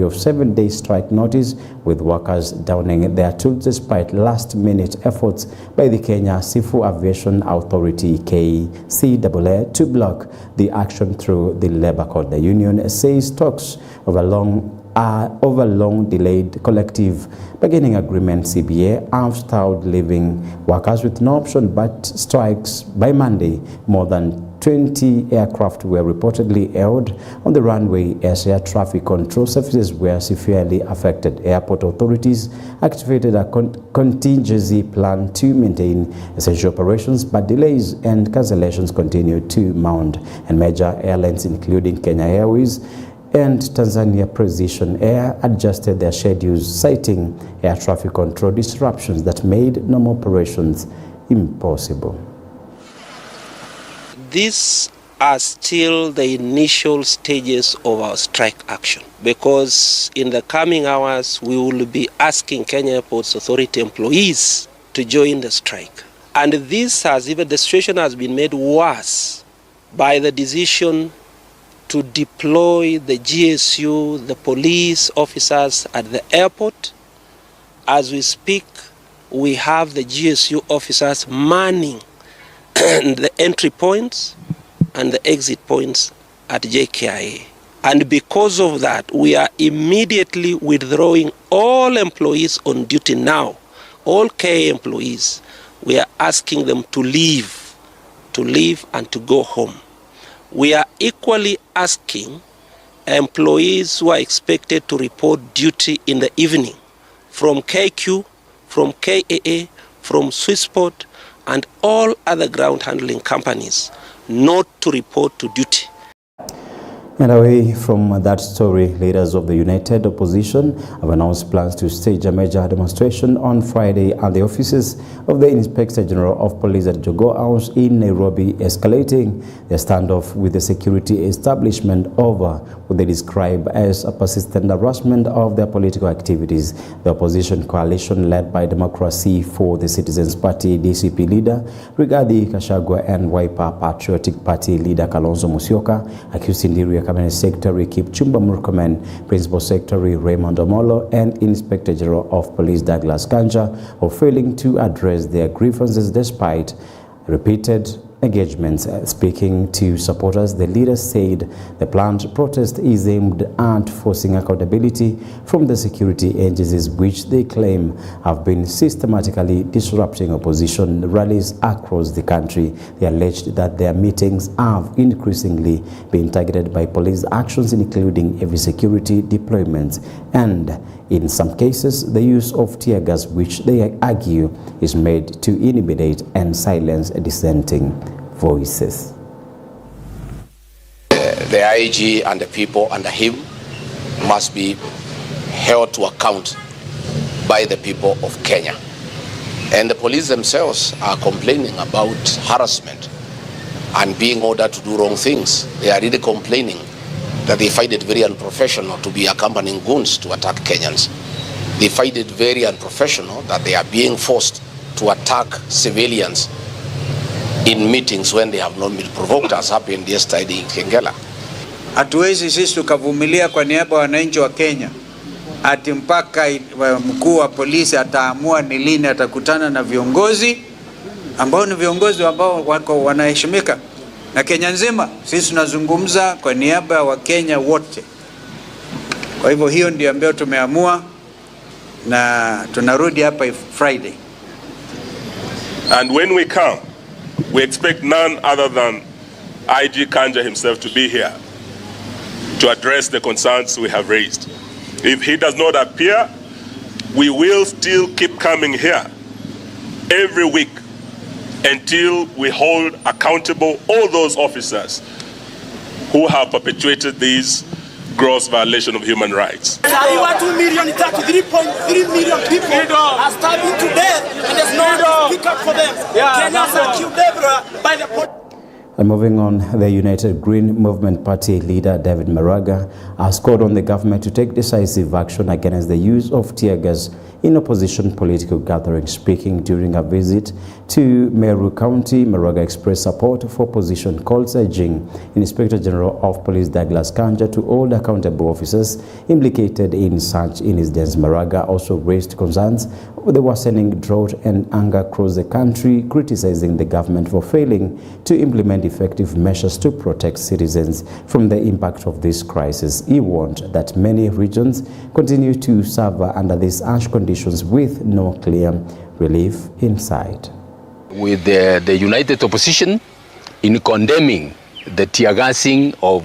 of 7-day strike notice, with workers downing their tools despite last-minute efforts by the Kenya Civil Aviation Authority KCAA to block the action through the Labour Court. The union says talks over long delayed collective bargaining agreement CBA have stalled, leaving workers with no option but strikes. By Monday, more than 20 aircraft were reportedly held on the runway as air traffic control services were severely affected. Airport authorities activated a contingency plan to maintain essential operations, but delays and cancellations continued to mount, and major airlines including Kenya Airways and Tanzania Precision Air adjusted their schedules, citing air traffic control disruptions that made normal operations impossible. These are still the initial stages of our strike action, because in the coming hours we will be asking Kenya Airports Authority employees to join the strike. And this has even, the situation has been made worse by the decision to deploy the GSU, the police officers at the airport. As we speak, we have the GSU officers manning the entry points and the exit points at JKIA. And because of that, we are immediately withdrawing all employees on duty now. All KA employees, we are asking them to leave and to go home. We are equally asking employees who are expected to report duty in the evening from KQ, from KAA, from Swissport, and all other ground handling companies not to report to duty. And away from that story, leaders of the United Opposition have announced plans to stage a major demonstration on Friday at the offices of the Inspector General of Police at Jogoo House in Nairobi, escalating the standoff with the security establishment over what they describe as a persistent harassment of their political activities. The opposition coalition, led by Democracy for the Citizens Party DCP leader Rigathi Gachagua and Wiper Patriotic Party leader Kalonzo Musyoka, accused Interior Cabinet Secretary Kipchumba Murkomen, Principal Secretary Raymond Omolo, and Inspector General of Police Douglas Kanja of failing to address their grievances despite repeated engagements. Speaking to supporters, the leaders said the planned protest is aimed at forcing accountability from the security agencies, which they claim have been systematically disrupting opposition rallies across the country. They alleged that their meetings have increasingly been targeted by police actions, including heavy security deployments and, in some cases, the use of tear gas, which they argue is made to intimidate and silence dissenting voices. The IG and the people under him must be held to account by the people of Kenya. And the police themselves are complaining about harassment and being ordered to do wrong things. They are really complaining that they find it very unprofessional to be accompanying goons to attack Kenyans. They find it very unprofessional that they are being forced to attack civilians in meetings when they have not been provoked, as happened yesterday in Kengela. Hatuwezi sisi tukavumilia kwa niaba ya wananchi wa Kenya ati mpaka mkuu wa polisi ataamua ni lini atakutana na viongozi ambao ni viongozi ambao wako wanaheshimika na Kenya nzima. Sisi tunazungumza kwa niaba ya Wakenya wote. Kwa hivyo hiyo ndio ambayo tumeamua, na tunarudi hapa Friday. And when we come, we expect none other than IG Kanja himself to be here to address the concerns we have raised. If he does not appear, we will still keep coming here every week until we hold accountable all those officers who have perpetuated these gross violation of human rights. 2 million, 3.3 million people are starving to death, and there's no one to speak up for them. Kenyans are killed by the... And moving on, the United Green Movement Party leader David Maraga has called on the government to take decisive action against the use of tear gas in opposition political gatherings. Speaking during a visit to Meru County, Maraga expressed support for opposition calls, urging Inspector General of Police Douglas Kanja to hold accountable officers implicated in such incidents. Maraga also raised concerns over the worsening drought and anger across the country, criticizing the government for failing to implement effective measures to protect citizens from the impact of this crisis. He warned that many regions continue to suffer under these harsh conditions with no clear relief in sight. With the united opposition in condemning the tear gassing of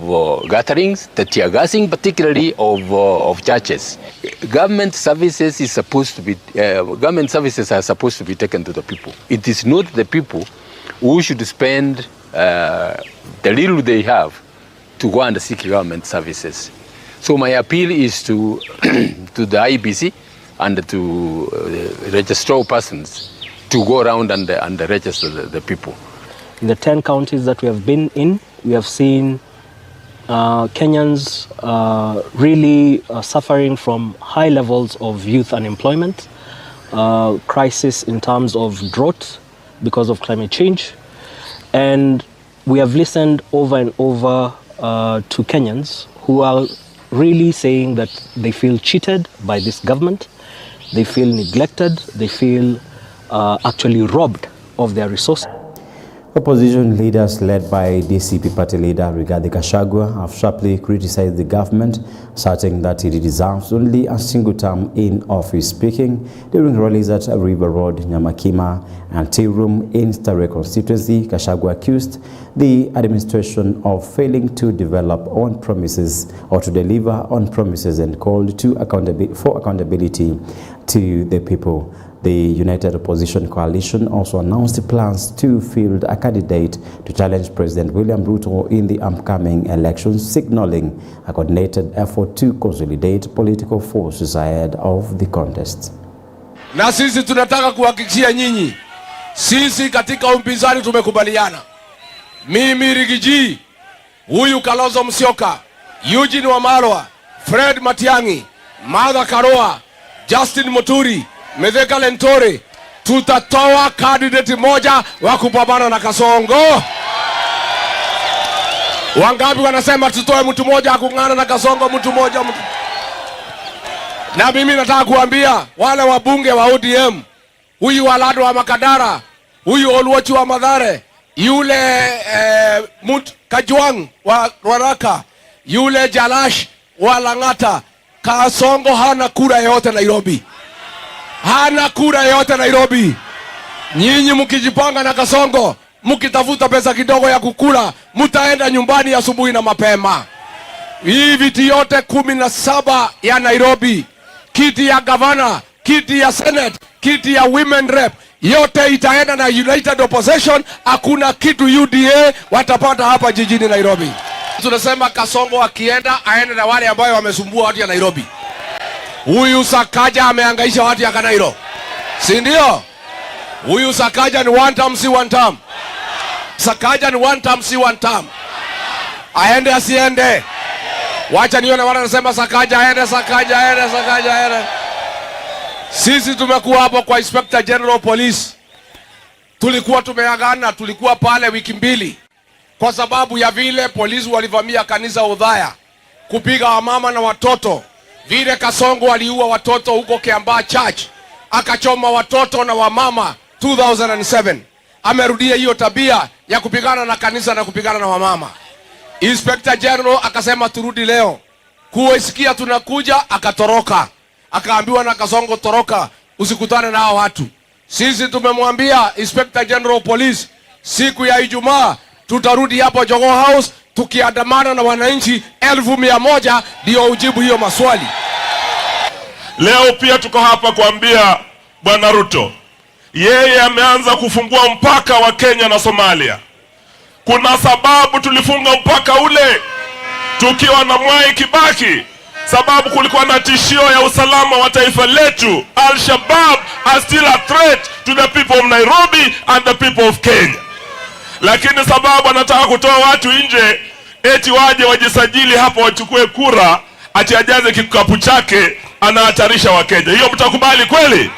gatherings, the tear gassing particularly of churches. Government services are supposed to be taken to the people. It is not the people who should spend the little they have to go and seek government services. So my appeal is to to the IBC and to registrar persons to go around and register the people. In the 10 counties that we have been in, we have seen Kenyans really suffering from high levels of youth unemployment, crisis in terms of drought because of climate change. And we have listened over and over to Kenyans who are really saying that they feel cheated by this government, they feel neglected, they feel actually robbed of their resources. Opposition leaders led by DCP party leader Rigathi Gachagua have sharply criticized the government, asserting that it deserves only a single term in office. Speaking during rallies at River Road, Nyamakima and Tea Room in Stare constituency, Gachagua accused the administration of failing to develop on promises or to deliver on promises and called for accountability to the people. The United Opposition Coalition also announced plans to field a candidate to challenge President William Ruto in the upcoming elections, signaling a coordinated effort to consolidate political forces ahead of the contest. Na sisi tunataka kuhakikishia nyinyi, sisi katika upinzani tumekubaliana. Mimi Rigiji, huyu Kalonzo Musyoka, Eugene Wamalwa, Fred Matiang'i, Martha Karua, Justin Muturi, Mithika Lentore, tutatoa candidate moja wa kupambana na Kasongo. Wangapi wanasema tutoe mtu moja akung'ana na Kasongo, mtu moja mtu. Na mimi nataka kuambia wale wabunge wa ODM, huyu Walado wa Makadara, huyu Oluochi wa Mathare, yule Kajwang wa Rwaraka, yule Jalash wa Lang'ata, Kasongo hana kura yote Nairobi. Hana kura yote Nairobi. Nyinyi mkijipanga na Kasongo, mkitafuta pesa kidogo ya kukula, mtaenda nyumbani asubuhi na mapema. Hii viti yote 17 ya Nairobi, kiti ya governor, kiti ya senate, kiti ya women rep, yote itaenda na United Opposition. Hakuna kitu UDA watapata hapa jijini Nairobi. Tunasema Kasongo akienda, aende na wale ambao wamesumbua watu ya Nairobi. Huyu Sakaja amehangaisha watu ya Kanairo, si ndio? Huyu Sakaja ni one term, si one term. Sakaja ni one term, si one term. Aende asiende? Wacha nione wale wanasema Sakaja aende, Sakaja aende, Sakaja aende. Sisi tumekuwa hapo kwa Inspector General Police. Tulikuwa tumeagana, tulikuwa pale wiki mbili kwa sababu ya vile polisi walivamia kanisa Udhaya kupiga wamama na watoto. Vile Kasongo aliua watoto huko Kiambaa Church, akachoma watoto na wamama 2007. Amerudia hiyo tabia ya kupigana na kanisa na kupigana na wamama. Inspector General akasema turudi leo. Kuisikia tunakuja, akatoroka. Akaambiwa na Kasongo, toroka, usikutane na hao watu. Sisi tumemwambia Inspector General Police, siku ya Ijumaa tutarudi hapo Jogoo House tukiandamana na wananchi 1,100 ndio ujibu hiyo maswali. Leo pia tuko hapa kuambia Bwana Ruto, yeye ameanza kufungua mpaka wa Kenya na Somalia. Kuna sababu tulifunga mpaka ule tukiwa na Mwai Kibaki, sababu kulikuwa na tishio ya usalama wa taifa letu. Al-Shabaab are still a threat to the people of Nairobi and the people of Kenya. Lakini sababu anataka kutoa watu nje eti waje wajisajili hapo wachukue kura, ati ajaze kikapu chake anahatarisha Wakenya. Hiyo mtakubali kweli?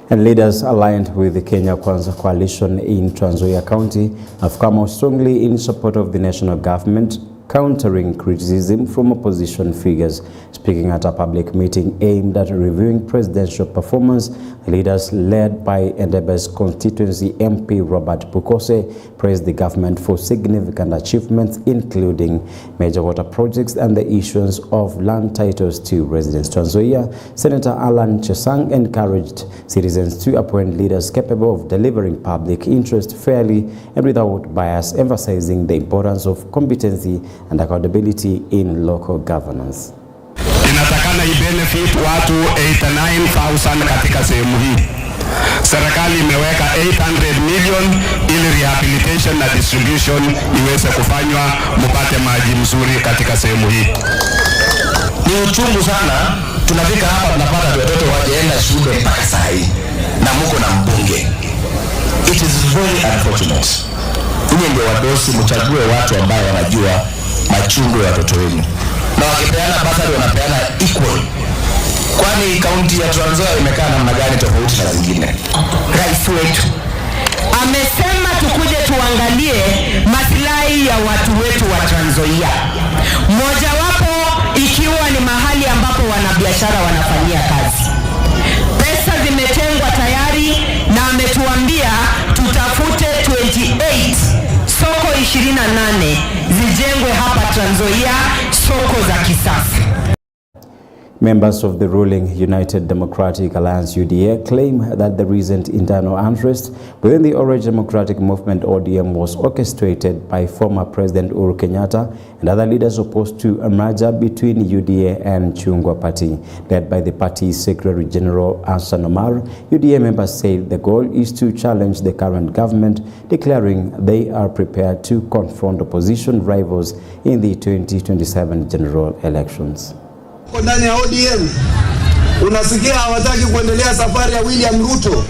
And leaders aligned with the Kenya Kwanza coalition in Trans Nzoia County have come out strongly in support of the national government, countering criticism from opposition figures. Speaking at a public meeting aimed at reviewing presidential performance, leaders led by Endebe's constituency MP Robert Bukose praised the government for significant achievements, including major water projects and the issuance of land titles to residents. Trans Nzoia Senator Alan Chesang encouraged citizens to appoint leaders capable of delivering public interest fairly and without bias, emphasizing the importance of competency and accountability in local governance. Inatakana i-benefit watu 89,000 katika sehemu hii. Serikali imeweka 800 million ili rehabilitation na distribution iweze kufanywa, mpate maji mzuri katika sehemu hii. Ni uchungu sana, tunafika hapa tunapata watoto wajeenda shule mpaka saa hii na mko na mbunge. It is very unfortunate. Ninyi ndio wadosi, mchague watu ambao wanajua machungu ya watoto wenu. Na wakipeana basari wanapeana equal. Kwani kaunti ya Trans Nzoia imekaa namna gani tofauti na zingine? Rais wetu amesema tukuje tuangalie maslahi ya watu wetu wa Trans Nzoia. Mojawapo ikiwa ni mahali ambapo wanabiashara wanafanyia kazi. Pesa zimetengwa tayari na ametuambia tutafute 28 soko 28 zijengwe hapa Trans Nzoia, soko za kisasa. Members of the ruling United Democratic Alliance UDA claim that the recent internal unrest within the Orange Democratic Movement ODM was orchestrated by former President Uhuru Kenyatta and other leaders opposed to a merger between UDA and Chungwa Party. Led by the party's Secretary General Hassan Omar, UDA members said the goal is to challenge the current government, declaring they are prepared to confront opposition rivals in the 2027 general elections. Ndani ya ODM unasikia hawataki kuendelea safari ya William Ruto.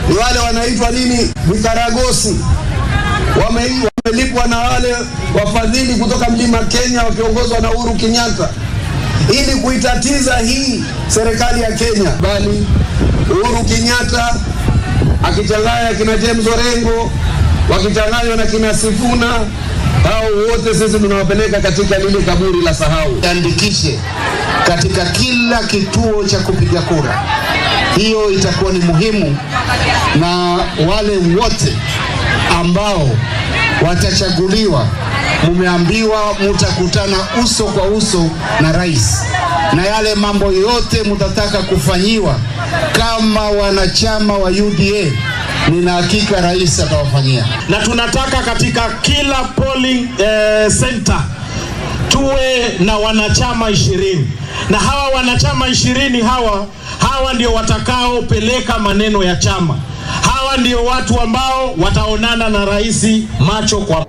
Ni wale wanaitwa nini? Vikaragosi. Wamelipwa na wale wafadhili kutoka Mlima Kenya wakiongozwa na Uhuru Kenyatta ili kuitatiza hii serikali ya Kenya. Bali Uhuru Kenyatta akichanganya kina James Orengo, wakichanganywa na kina Sifuna, hao wote sisi tunawapeleka katika lile kaburi la sahau. Andikishe katika kila kituo cha kupiga kura. Hiyo itakuwa ni muhimu, na wale wote ambao watachaguliwa, mumeambiwa mutakutana uso kwa uso na rais, na yale mambo yote mutataka kufanyiwa kama wanachama wa UDA, nina hakika rais atawafanyia. Na tunataka katika kila polling center tuwe na wanachama 20. Na hawa wanachama 20 hawa ndio watakao peleka maneno ya chama. Hawa ndio watu ambao wataonana na rais macho kwa.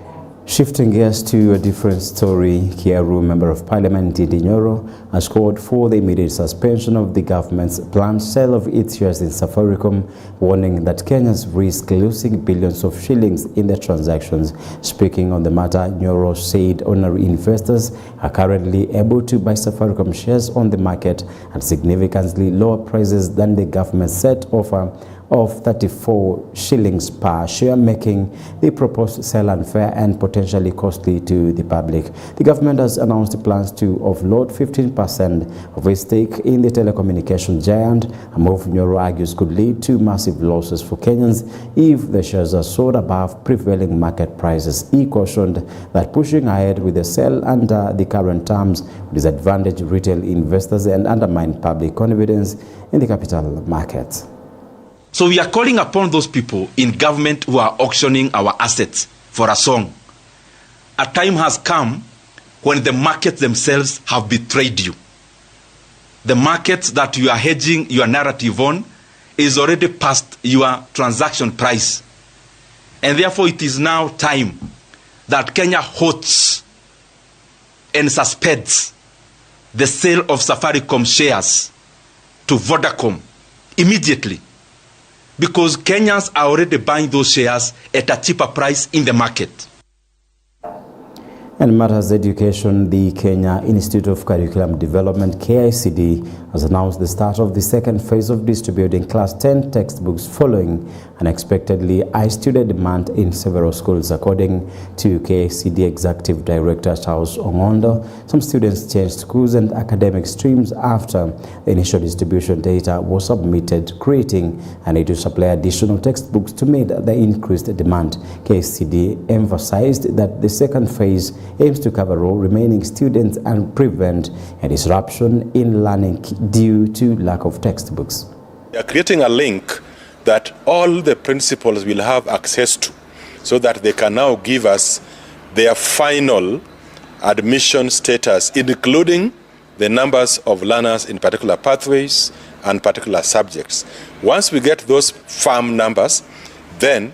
Shifting gears to a different story, Kiaru Member of Parliament Ndindi Nyoro has called for the immediate suspension of the government's planned sale of its shares in Safaricom, warning that Kenyans risk losing billions of shillings in the transactions. Speaking on the matter, Nyoro said ordinary investors are currently able to buy Safaricom shares on the market at significantly lower prices than the government set offer of 34 shillings per share, making the proposed sale unfair and potentially costly to the public. The government has announced plans to offload 15% of its stake in the telecommunication giant, a move Nyoro argues could lead to massive losses for Kenyans if the shares are sold above prevailing market prices. He cautioned that pushing ahead with the sale under the current terms would disadvantage retail investors and undermine public confidence in the capital market. So we are calling upon those people in government who are auctioning our assets for a song. A time has come when the markets themselves have betrayed you. The markets that you are hedging your narrative on is already past your transaction price. And therefore it is now time that Kenya halts and suspends the sale of Safaricom shares to Vodacom immediately. Because Kenyans are already buying those shares at a cheaper price in the market. And matters education, the Kenya Institute of Curriculum Development, KICD, has announced the start of the second phase of distributing Class 10 textbooks following unexpectedly high student demand in several schools. According to KICD Executive Director Charles Ongondo, some students changed schools and academic streams after the initial distribution data was submitted, creating a need to supply additional textbooks to meet the increased demand. KICD emphasized that the second phase aims to cover all remaining students and prevent a disruption in learning due to lack of textbooks. We are creating a link that all the principals will have access to, so that they can now give us their final admission status, including the numbers of learners in particular pathways and particular subjects. Once we get those firm numbers, then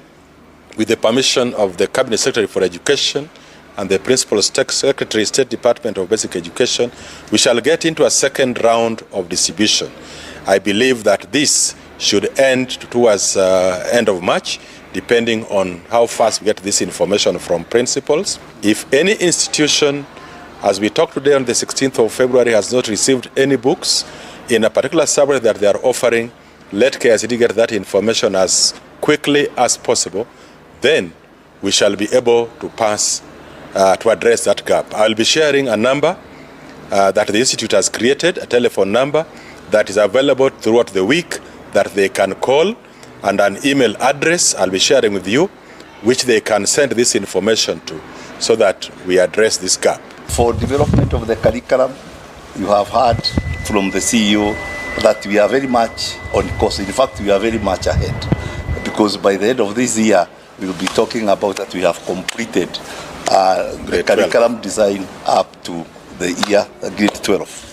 with the permission of the Cabinet Secretary for Education and the Principal Secretary, State Department of Basic Education, we shall get into a second round of distribution. I believe that this should end towards end of March, depending on how fast we get this information from principals. If any institution, as we talked today on the 16th of February, has not received any books in a particular subject that they are offering, let KICD get that information as quickly as possible. Then we shall be able to pass to address that gap. I'll be sharing a number that the Institute has created, a telephone number that is available throughout the week that they can call, and an email address I'll be sharing with you, which they can send this information to, so that we address this gap. For development of the curriculum, you have heard from the CEO that we are very much on course. In fact, we are very much ahead, because by the end of this year, we will be talking about that we have completed the curriculum design up to the year grade 12.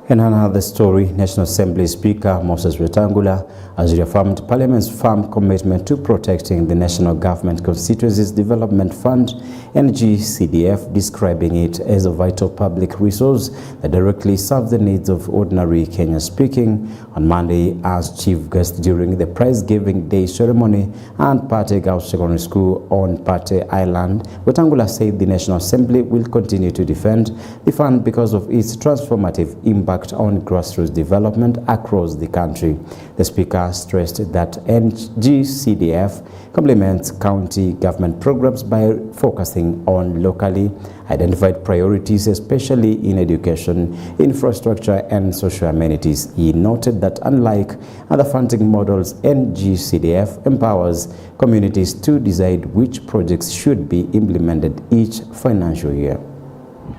In another story, National Assembly Speaker Moses Wetangula has reaffirmed Parliament's firm commitment to protecting the National Government Constituencies Development Fund, NGCDF, describing it as a vital public resource that directly serves the needs of ordinary Kenyans. Speaking on Monday as chief guest during the prize-giving day ceremony at Pate Girls Secondary School on Pate Island, Wetangula said the National Assembly will continue to defend the fund because of its transformative impact on grassroots development across the country. The Speaker stressed that NGCDF complements county government programs by focusing on locally identified priorities, especially in education, infrastructure, and social amenities. He noted that unlike other funding models, NGCDF empowers communities to decide which projects should be implemented each financial year.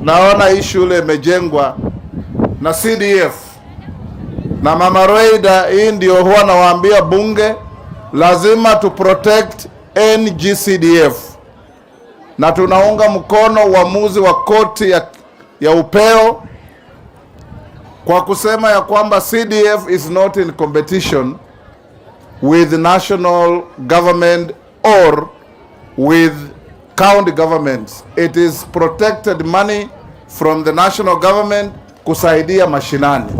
Naona hii shule imejengwa na CDF na Mama Roida, hii ndio huwa nawaambia bunge lazima tu protect NGCDF, na tunaunga mkono uamuzi wa koti ya upeo kwa kusema ya kwamba CDF is not in competition with national government or with county governments. It is protected money from the national government kusaidia mashinani.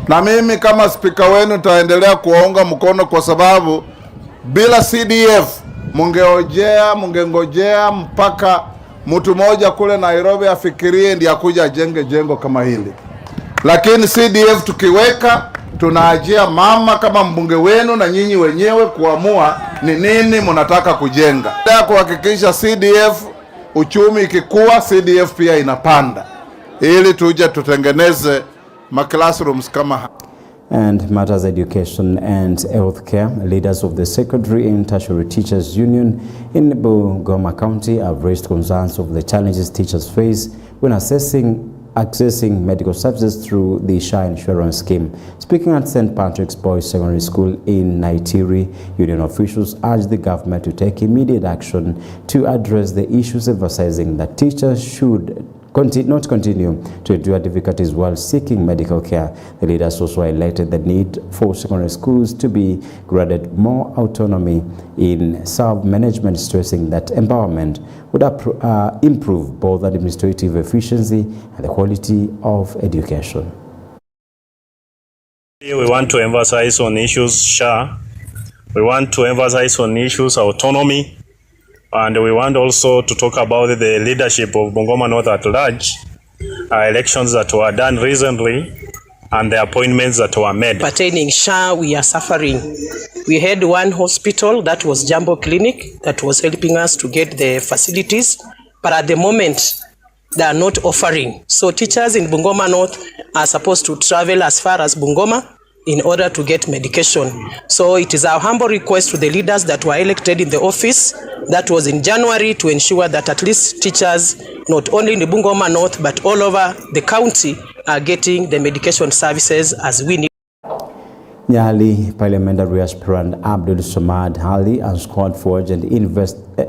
Na mimi kama spika wenu taendelea kuwaunga mkono, kwa sababu bila CDF mungengojea mpaka mtu moja kule Nairobi afikirie ndiye akuja ajenge jengo kama hili. Lakini CDF tukiweka, tunaajia mama kama mbunge wenu na nyinyi wenyewe kuamua ni nini mnataka kujenga. Kuhakikisha CDF uchumi ikikua, CDF pia inapanda, ili tuje tutengeneze classrooms kama. And matters education and healthcare, leaders of the Secondary and Tertiary Teachers Union in Bungoma County have raised concerns of the challenges teachers face when accessing medical services through the SHA insurance scheme. Speaking at St. Patrick's Boys Secondary School in Naitiri, union officials urged the government to take immediate action to address the issues, emphasizing that teachers should not continue to endure difficulties while seeking medical care. The leaders also highlighted the need for secondary schools to be granted more autonomy in self-management, stressing that empowerment would improve both administrative efficiency and the quality of education. We want to emphasize on issues SHA. We want to emphasize on issues autonomy. And we want also to talk about the leadership of Bungoma North at large, elections that were done recently, and the appointments that were made. Pertaining SHA, we are suffering. We had one hospital, that was Jambo Clinic, that was helping us to get the facilities, but at the moment, they are not offering. So teachers in Bungoma North are supposed to travel as far as Bungoma in order to get medication. So it is our humble request to the leaders that were elected in the office, that was in January, to ensure that at least teachers, not only in the Bungoma North, but all over the county, are getting the medication services as we need. Nyali parliamentary aspirant Abdul Samad Ali has called for urgent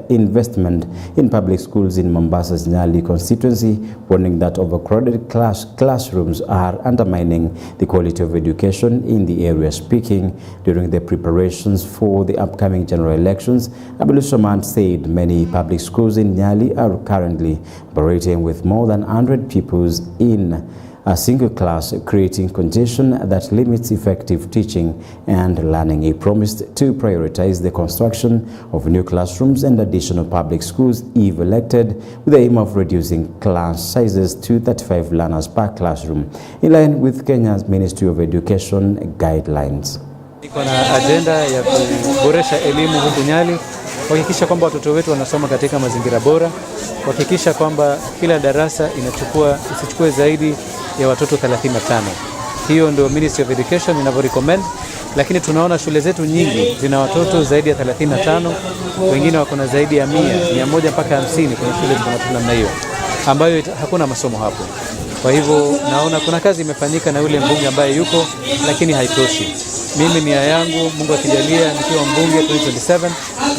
investment in public schools in Mombasa's Nyali constituency, warning that overcrowded classrooms are undermining the quality of education in the area. Speaking during the preparations for the upcoming general elections, Abdul Samad said many public schools in Nyali are currently operating with more than 100 pupils in a single class, creating condition that limits effective teaching and learning. He promised to prioritize the construction of new classrooms and additional public schools if elected, with the aim of reducing class sizes to 35 learners per classroom, in line with Kenya's Ministry of Education guidelines. Iko na agenda ya kuboresha elimu huku Nyali, kuhakikisha kwamba watoto wetu wanasoma katika mazingira bora, kuhakikisha kwamba kila darasa isichukue zaidi ya watoto 35. Hiyo ndio Ministry of Education inavyorecommend, lakini tunaona shule zetu nyingi zina watoto zaidi ya 35, wengine wako na zaidi ya 100 mpaka 50 kwenye shule zinazotoa namna hiyo, ambayo hakuna masomo hapo. Kwa hivyo naona kuna kazi imefanyika na yule mbunge ambaye yuko, lakini haitoshi. Mimi nia yangu, Mungu akijalia, nikiwa mbunge 2027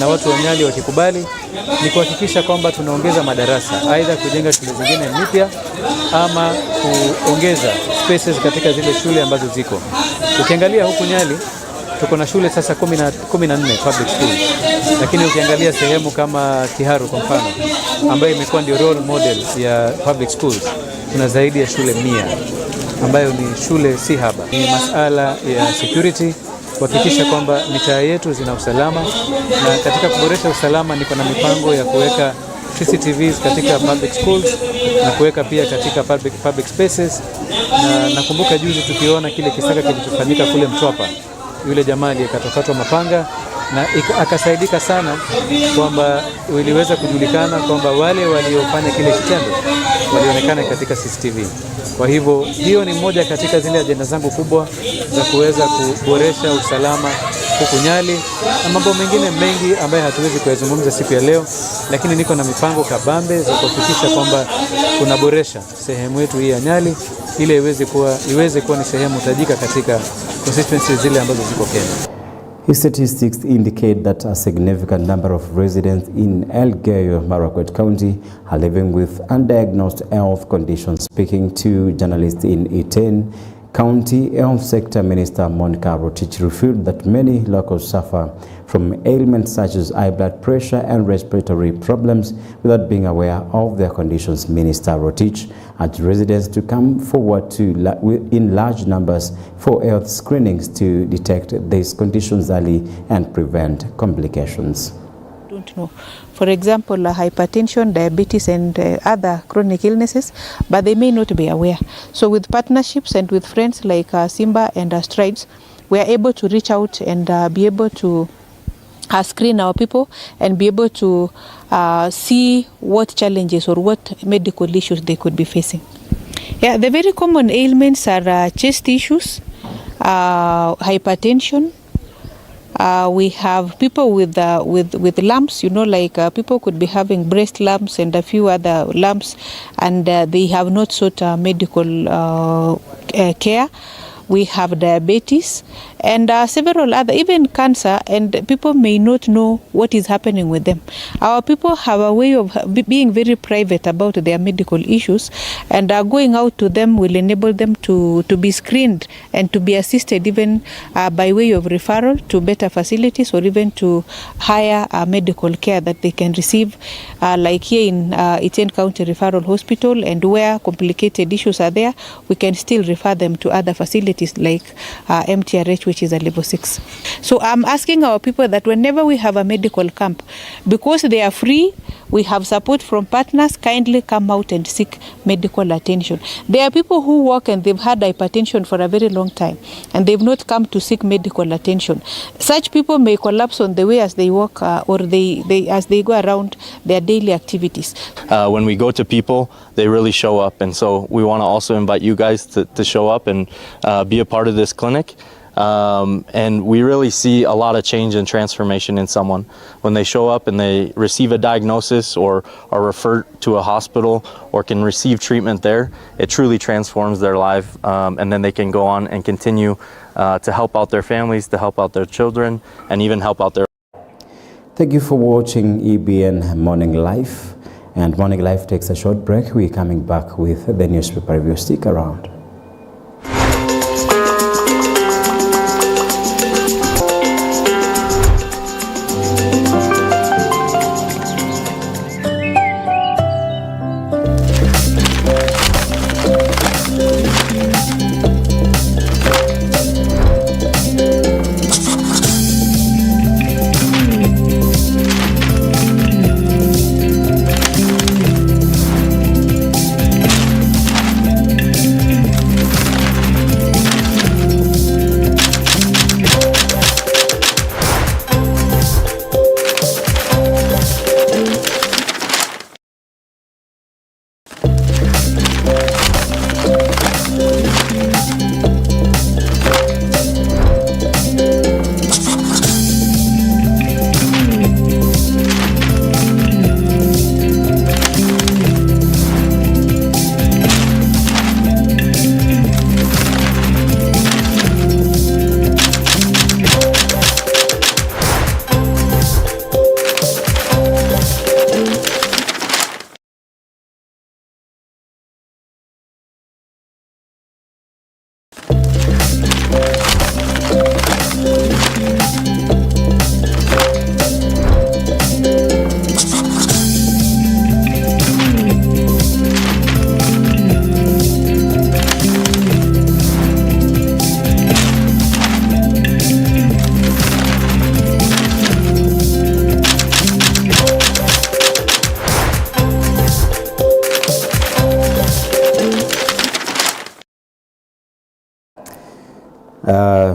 na watu wa Nyali wakikubali, ni kuhakikisha kwamba tunaongeza madarasa, aidha kujenga shule zingine mpya ama kuongeza spaces katika zile shule ambazo ziko. Ukiangalia huku Nyali tuko na shule sasa 14 public schools, lakini ukiangalia sehemu kama Kiharu kwa mfano, ambayo imekuwa ndio role model ya public schools, tuna zaidi ya shule 100 ambayo ni shule si haba. Ni masala ya security, kuhakikisha kwamba mitaa yetu zina usalama, na katika kuboresha usalama niko na mipango ya kuweka CCTVs katika public schools na kuweka pia katika public spaces. Na nakumbuka juzi tukiona kile kisaka kilichofanyika kule Mtwapa, yule jamaa aliyekatwa mapanga, na akasaidika sana kwamba iliweza kujulikana kwamba wale waliofanya kile kitendo walionekana katika CCTV. Kwa hivyo hiyo ni moja katika zile ajenda zangu kubwa za kuweza kuboresha usalama huku Nyali, na mambo mengine mengi ambayo hatuwezi kuyazungumza siku ya leo, lakini niko na mipango kabambe za kuhakikisha kwamba tunaboresha sehemu yetu hii ya Nyali ili iweze kuwa ni sehemu tajika katika constituencies zile ambazo ziko Kenya. Statistics indicate that a significant number of residents in Elgeyo Marakwet County are living with undiagnosed health conditions. Speaking to journalists in Iten County, Health Sector Minister Monica Rotich revealed that many locals suffer from ailments such as high blood pressure and respiratory problems without being aware of their conditions. Minister Rotich urged residents to come forward in large numbers for health screenings to detect these conditions early and prevent complications. Don't know. For example, hypertension, diabetes and other chronic illnesses, but they may not be aware. So with partnerships and with friends like Somba and Strides, we are able to reach out and be able to screen our people and be able to see what challenges or what medical issues they could be facing. Yeah, the very common ailments are chest issues, hypertension. We have people with lumps, like people could be having breast lumps and a few other lumps, and they have not sought medical care. We have diabetes and several other, even cancer, and people may not know what is happening with them. Our people have a way of being very private about their medical issues, and going out to them will enable them to be screened and to be assisted even by way of referral to better facilities or even to higher medical care that they can receive, like here in Iten County Referral Hospital, and where complicated issues are there, we can still refer them to other facilities like MTRH, which is a level 6. So I'm asking our people that whenever we have a medical camp, because they are free, we have support from partners, kindly come out and seek medical attention. There are people who work and they've had hypertension for a very long time and they've not come to seek medical attention. Such people may collapse on the way as they walk or as they go around their daily activities. When we go to people, they really show up, and so we want to also invite you guys to show up and be a part of this clinic. And we really see a lot of change and transformation in someone when they show up and they receive a diagnosis or are referred to a hospital or can receive treatment there. It truly transforms their life, and then they can go on and continue to help out their families, to help out their children, and even help out their... Thank you for watching EBN Morning Live. And Morning Live takes a short break. We're coming back with the newspaper review. Stick around.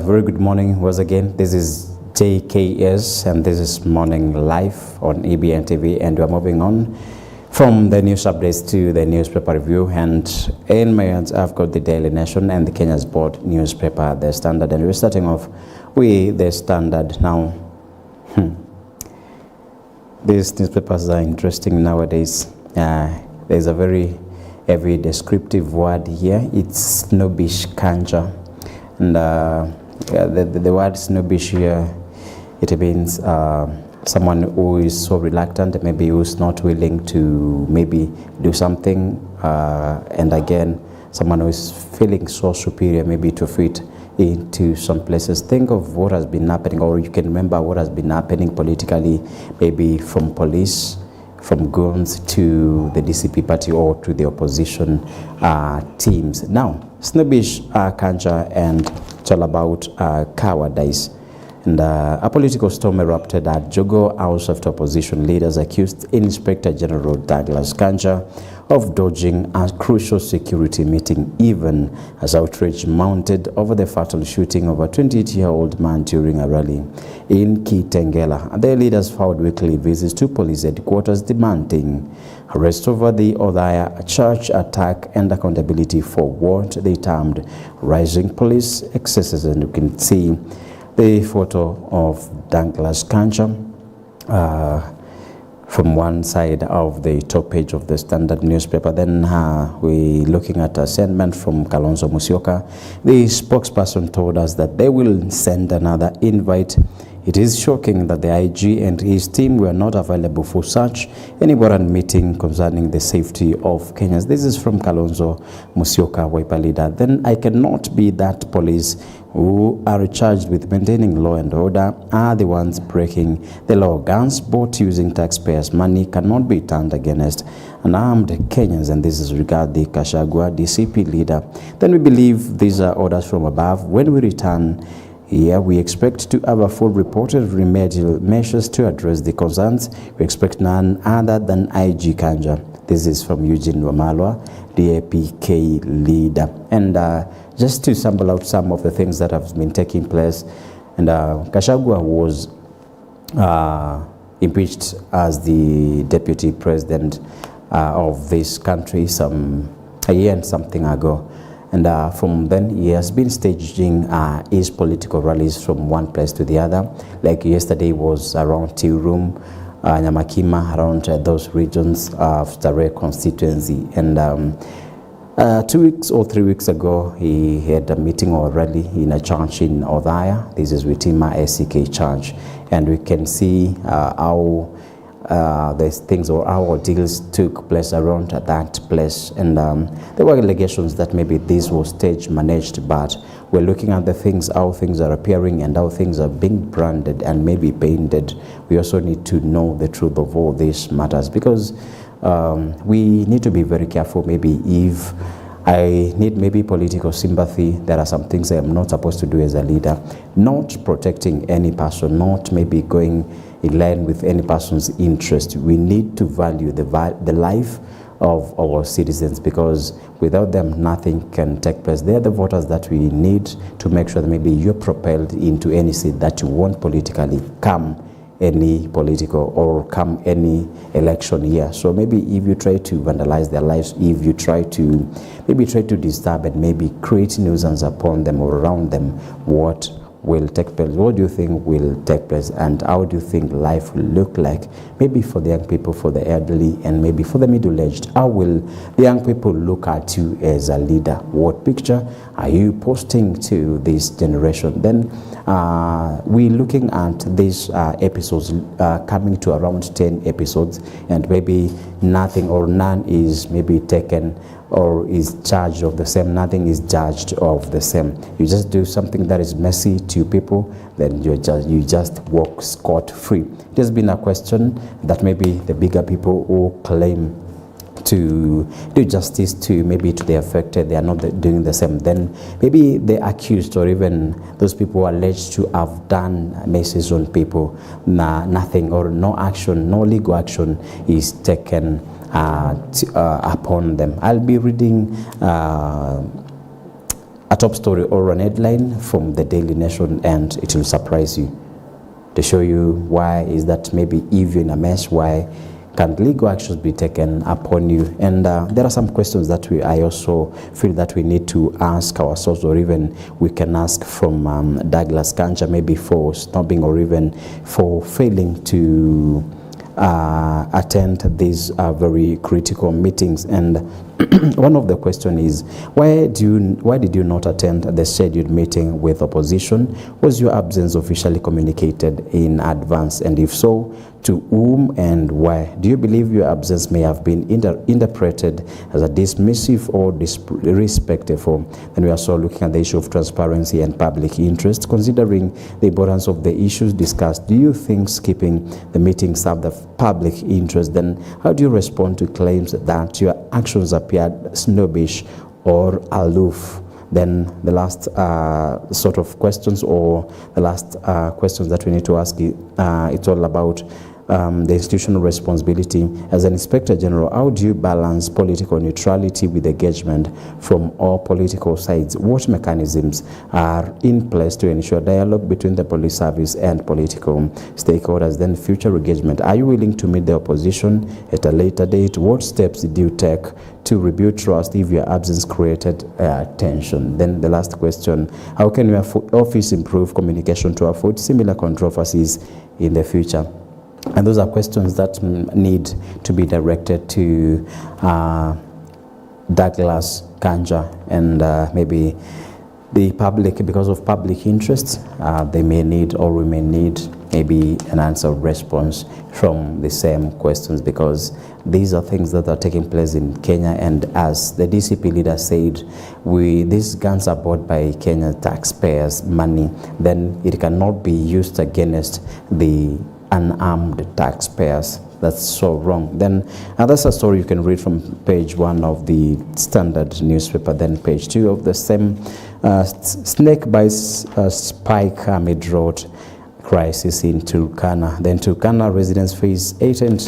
Very good morning once again. This is JKS and this is Morning Live on EBN TV, and we're moving on from the news updates to the newspaper review. And in my hands I've got the Daily Nation and the Kenya's Board newspaper, The Standard, and we're starting off with The Standard. Now these newspapers are interesting nowadays. There's a very heavy descriptive word here. It's snobbish culture. And the word snobbish here, it means someone who is so reluctant, maybe who's not willing to maybe do something, and again, someone who is feeling so superior maybe to fit into some places. Think of what has been happening, or you can remember what has been happening politically, maybe from police, from guns to the DCP party or to the opposition teams. Now, snobbish culture, and it's all about cowardice. And a political storm erupted at Jogo House after opposition leaders accused Inspector General Douglas Kanja of dodging a crucial security meeting, even as outrage mounted over the fatal shooting of a 28-year-old man during a rally in Kitengela. The leaders filed weekly visits to police headquarters demanding arrest over the Othaya church attack and accountability for what they termed rising police excesses. And you can see the photo of Douglas Kanja from one side of the top page of the Standard newspaper. Then we're looking at a statement from Kalonzo Musyoka. The spokesperson told us that they will send another invite. It is shocking that the IG and his team were not available for such an important meeting concerning the safety of Kenyans. This is from Kalonzo Musyoka, Wiper leader. Then I cannot be that police who are charged with maintaining law and order are the ones breaking the law. Guns bought using taxpayers' money cannot be turned against unarmed Kenyans, and this is regard the Kashagwa DCP leader. Then we believe these are orders from above. When we return, Here we expect to have a full reported remedial measures to address the concerns. We expect none other than IG Kanja. This is from Eugene Wamalwa, the APK leader. And just to sample out some of the things that have been taking place, and Gachagua was impeached as the deputy president of this country a year and something ago. And from then, he has been staging his political rallies from one place to the other. Like yesterday was around Tea Room, Nyamakima, around those regions of the constituency. And 2 weeks or 3 weeks ago, he had a meeting or rally in a church in Odhaya. This is Witima SCK Church. And we can see how these things or our deals took place around that place, and there were allegations that maybe this was stage managed, but we're looking at the things, how things are appearing and how things are being branded and maybe painted. We also need to know the truth of all these matters, because we need to be very careful. Maybe if I need maybe political sympathy, there are some things I am not supposed to do as a leader, not protecting any person, not maybe going in line with any person's interest. We need to value the life of our citizens, because without them nothing can take place. They are the voters that we need to make sure that maybe you're propelled into any seat that you want politically, come any political or come any election year. So maybe if you try to vandalize their lives, if you try to disturb and maybe create nuisance upon them or around them, what will take place? What do you think will take place, and how do you think life will look like? Maybe for the young people, for the elderly, and maybe for the middle-aged. How will the young people look at you as a leader? What picture are you posting to this generation? Then we're looking at these episodes coming to around 10 episodes, and maybe nothing or none is maybe taken or is charged of the same. Nothing is judged of the same. You just do something that is messy to people, then you just walk scot-free. It has been a question that maybe the bigger people who claim to do justice to maybe to the affected, they are not doing the same. Then maybe the accused or even those people alleged to have done messes on people, nothing or no action, no legal action is taken upon them. I'll be reading a top story or an headline from the Daily Nation, and it will surprise you to show you why is that maybe if you're in a mess, why can't legal actions be taken upon you? And there are some questions that I also feel that we need to ask ourselves, or even we can ask from Douglas Kanja, maybe for stopping or even for failing to attend these very critical meetings. And one of the question is, why did you not attend the scheduled meeting with opposition? Was your absence officially communicated in advance, and if so, to whom and why? Do you believe your absence may have been interpreted as a dismissive or disrespectful? And we are also looking at the issue of transparency and public interest. Considering the importance of the issues discussed, do you think skipping the meeting served the public interest? Then how do you respond to claims that your actions appeared snobbish or aloof? Then the last sort of questions, or the last questions that we need to ask, it's all about the institutional responsibility. As an Inspector General, how do you balance political neutrality with engagement from all political sides? What mechanisms are in place to ensure dialogue between the police service and political stakeholders? Then future engagement. Are you willing to meet the opposition at a later date? What steps did you take to rebuild trust if your absence created tension? Then the last question, how can your office improve communication to avoid similar controversies in the future? And those are questions that need to be directed to Douglas Kanja, and maybe the public, because of public interest, they may need, or we may need, maybe an answer response from the same questions, because these are things that are taking place in Kenya. And as the DCP leader said, these guns are bought by Kenya taxpayers' money. Then it cannot be used against the unarmed taxpayers. That's so wrong. Then that's a story you can read from page 1 of the Standard newspaper. Then page 2 of the same, snake bites spike amid drought crisis in Turkana. Then Turkana residents face heightened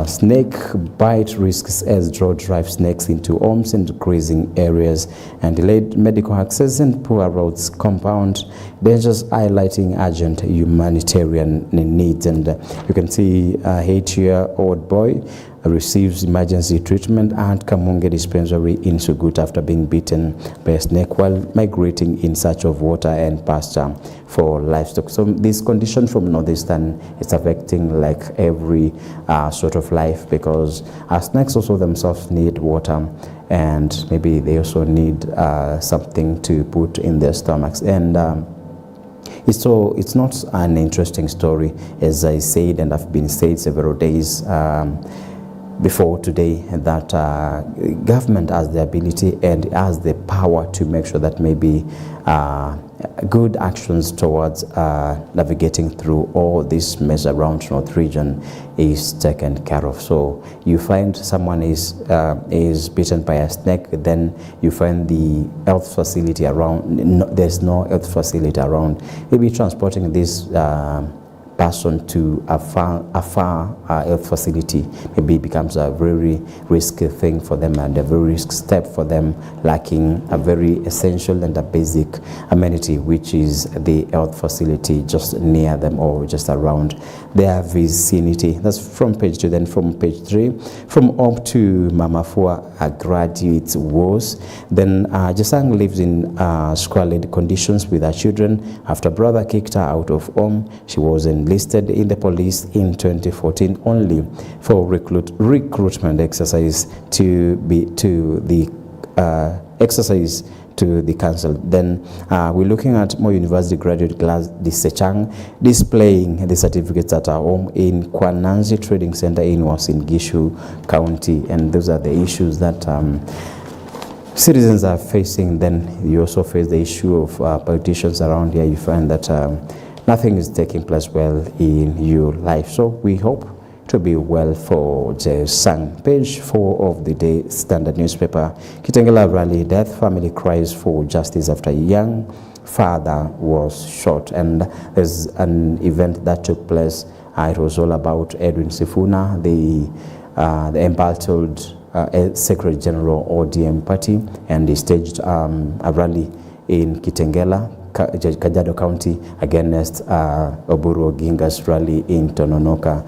snake bite risks as drought drives snakes into homes and grazing areas, and delayed medical access and poor roads compound dangers, highlighting urgent humanitarian needs. And you can see a 8-year-old boy receives emergency treatment at Kamunge dispensary in Sugut after being bitten by a snake while migrating in search of water and pasture for livestock. So this condition from northeastern is affecting like every sort of life, because snakes also themselves need water, and maybe they also need something to put in their stomachs. And it's not an interesting story, as I said, and I've been said several days before today, that government has the ability and has the power to make sure that maybe good actions towards navigating through all this mess around North region is taken care of. So you find someone is bitten by a snake, then you find the health facility around, there's no health facility around. Maybe transporting this person to a far health facility maybe becomes a very risky thing for them, and a very risky step for them, lacking a very essential and a basic amenity, which is the health facility just near them or just around their vicinity. That's from page 2. Then from page 3, from home to Mamafua, a graduate's woes. Then Jasang lives in squalid conditions with her children after brother kicked her out of home. She was enlisted in the police in 2014 only for recruitment exercise to the council. Then we're looking at Moi University graduate Gladys Sechang displaying the certificates at her home in Kwananzi Trading Center in Uasin Gishu County. And those are the issues that citizens are facing. Then you also face the issue of politicians around here. You find that nothing is taking place well in your life. So we hope to be well for Jesang. Page 4 of the Day Standard newspaper. Kitengela rally death, family cries for justice after young father was shot. And there's an event that took place. It was all about Edwin Sifuna, the embattled Secretary General ODM party, and he staged a rally in Kitengela, Kajiado County, against Oburu Oginga's rally in Tononoka,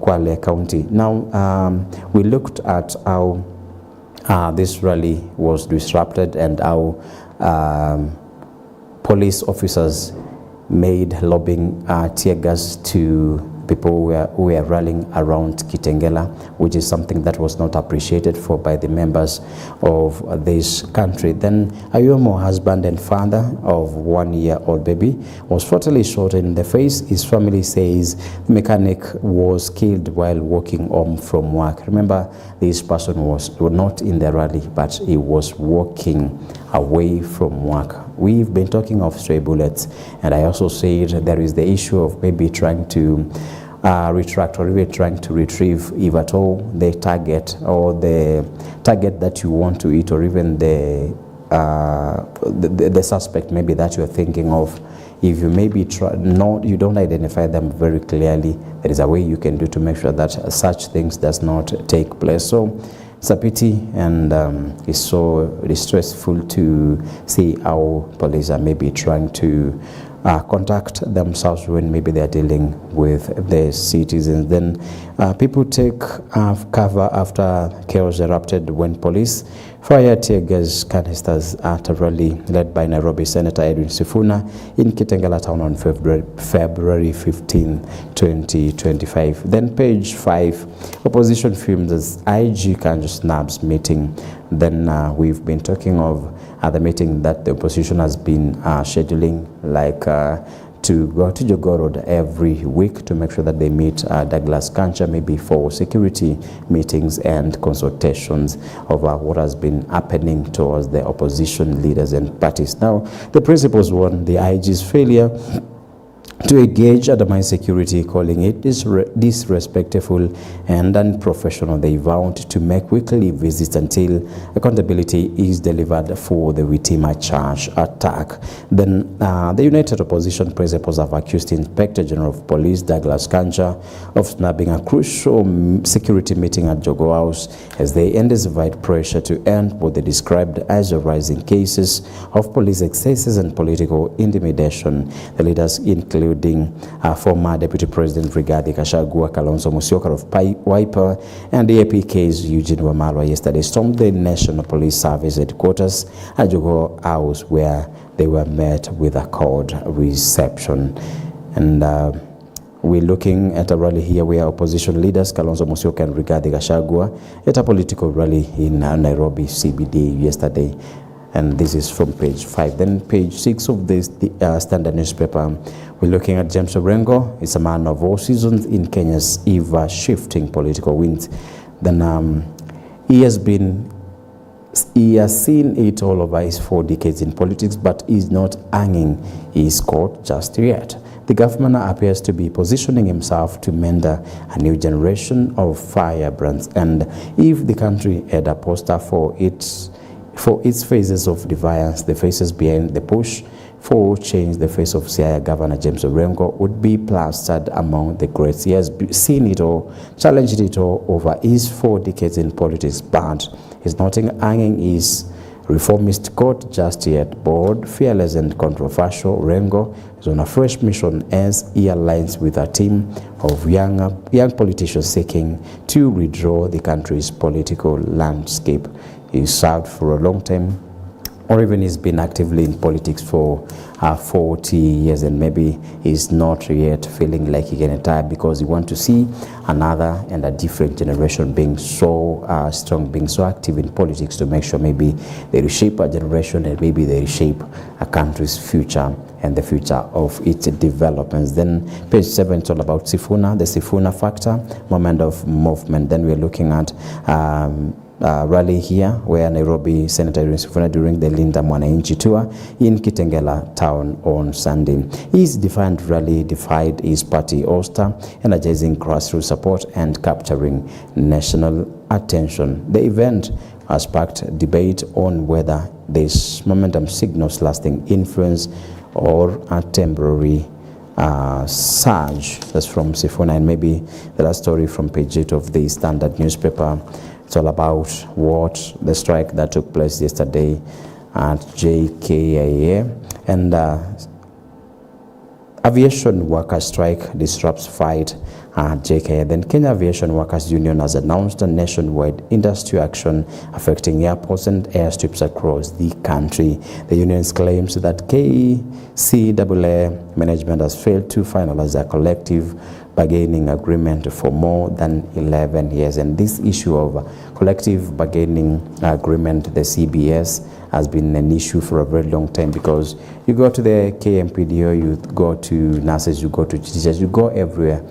Kwale County. Now, we looked at how this rally was disrupted and how police officers made lobbing tear gas to people who were rallying around Kitengela, which is something that was not appreciated by the members of this country. Then Ayomo, husband and father of 1-year-old baby, was fatally shot in the face. His family says the mechanic was killed while walking home from work. Remember, this person was not in the rally, but he was walking away from work. We've been talking of stray bullets, and I also said there is the issue of maybe trying to retract or even trying to retrieve, if at all, the target or the target that you want to eat, or even the suspect maybe that you're thinking of. If you maybe you don't identify them very clearly, there is a way you can do to make sure that such things does not take place. So it's a pity, and it's so distressful to see how police are maybe trying to contact themselves when maybe they are dealing with the citizens. Then people take cover after chaos erupted when police fired tear gas canisters at a rally led by Nairobi Senator Edwin Sifuna in Kitengela town on February 15, 2025. Then page 5, opposition films as IG Kanjo snabs meeting. Then we've been talking of the meeting that the opposition has been scheduling, like to go to Jogoo Road every week to make sure that they meet Douglas Kancha, maybe for security meetings and consultations over what has been happening towards the opposition leaders and parties. Now, the principals warn the IG's failure to engage undermine security, calling it disrespectful and unprofessional. They vowed to make weekly visits until accountability is delivered for the Witima Church attack. Then the United Opposition principals have accused Inspector General of Police Douglas Kanja of snubbing a crucial security meeting at Jogo House as they intensified pressure to end what they described as a rising cases of police excesses and political intimidation. The leaders include former Deputy President Rigathi Gachagua, Kalonzo Musyoka of Wiper, and the APK's Eugene Wamalwa yesterday stormed the National Police Service headquarters at Jogo House, where they were met with a cold reception. And we're looking at a rally here where opposition leaders Kalonzo Musyoka and Rigathi Gachagua at a political rally in Nairobi CBD yesterday. And this is from page 5. Then page 6 of this Standard newspaper, we're looking at James Orengo. It's a man of all seasons in Kenya's ever-shifting political winds. Then he has seen it all over his 4 decades in politics, but is not hanging his coat just yet. The government appears to be positioning himself to mentor a new generation of firebrands. And if the country had a poster for its phases of defiance, the faces behind the push for change, the face of Siaya Governor James Orengo would be plastered among the greats. He has seen it all, challenged it all over his 4 decades in politics, but he's not hanging his reformist coat just yet. Bold, fearless and controversial, Orengo is on a fresh mission as he aligns with a team of young politicians seeking to redraw the country's political landscape. He served for a long time, or even he's been actively in politics for 40 years, and maybe he's not yet feeling like he can retire because he wants to see another and a different generation being so strong, being so active in politics to make sure maybe they reshape a generation and maybe they reshape a country's future and the future of its developments. Then page 7 is all about Sifuna, the Sifuna factor, moment of movement. Then we're looking at rally here where Nairobi Senator Sifuna during the Linda Mwananchi tour in Kitengela town on Sunday. His defiant rally defied his party ouster, energizing grassroots support and capturing national attention. The event has sparked debate on whether this momentum signals lasting influence or a temporary surge. That's from Sifuna. And maybe the last story from page 8 of the Standard newspaper. It's all about what the strike that took place yesterday at JKIA, and aviation workers strike disrupts fight at JKIA. Then Kenya Aviation Workers Union has announced a nationwide industry action affecting airports and airstrips across the country. The union claims that KCAA management has failed to finalize a collective bargaining agreement for more than 11 years. And this issue of collective bargaining agreement, the CBS, has been an issue for a very long time, because you go to the KMPDO, you go to nurses, you go to teachers, you go everywhere,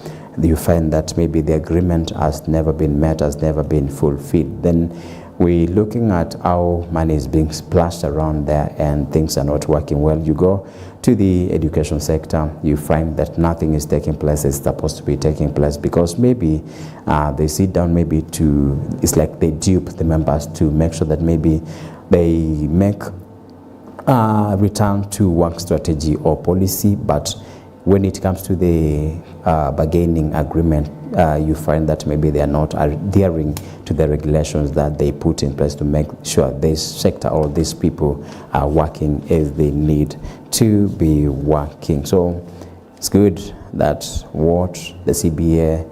you find that maybe the agreement has never been met, has never been fulfilled. Then we're looking at how money is being splashed around there and things are not working well. You go to the education sector, you find that nothing is taking place as supposed to be taking place, because maybe they sit down maybe to, it's like they dupe the members to make sure that maybe they make a return to work strategy or policy, but when it comes to the bargaining agreement, you find that maybe they are not adhering to the regulations that they put in place to make sure this sector or these people are working as they need to be working. So it's good that what the CBA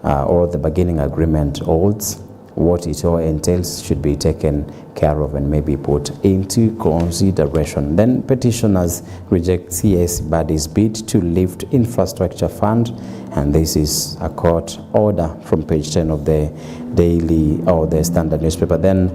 or the bargaining agreement holds, what it all entails, should be taken care of and maybe put into consideration. Then petitioners reject CS Body's bid to lift infrastructure fund, and this is a court order from page 10 of the Daily or the Standard newspaper. Then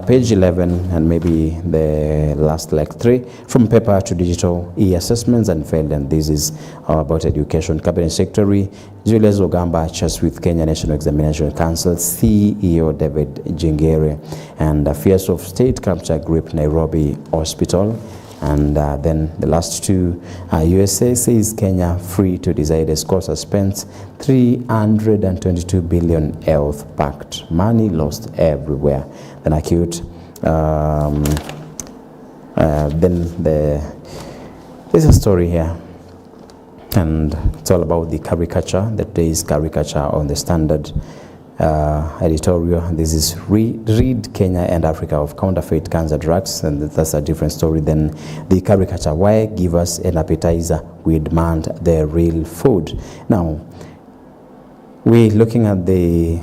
page 11 and maybe the last like 3, from paper to digital e-assessments and failed, and this is about education. Cabinet Secretary Julius Ogamba chats with Kenya National Examination Council CEO David Jingere, and fears of state capture grip Nairobi Hospital. And then the last two, USA says Kenya free to decide. The Scotia spends 322 billion health pact. Money lost everywhere. Then acute. There's a story here, and it's all about the caricature. That there is caricature on the Standard editorial. This is Read Kenya and Africa of Counterfeit Cancer Drugs, and that's a different story than the caricature. Why give us an appetizer? We demand the real food. Now, we're looking at the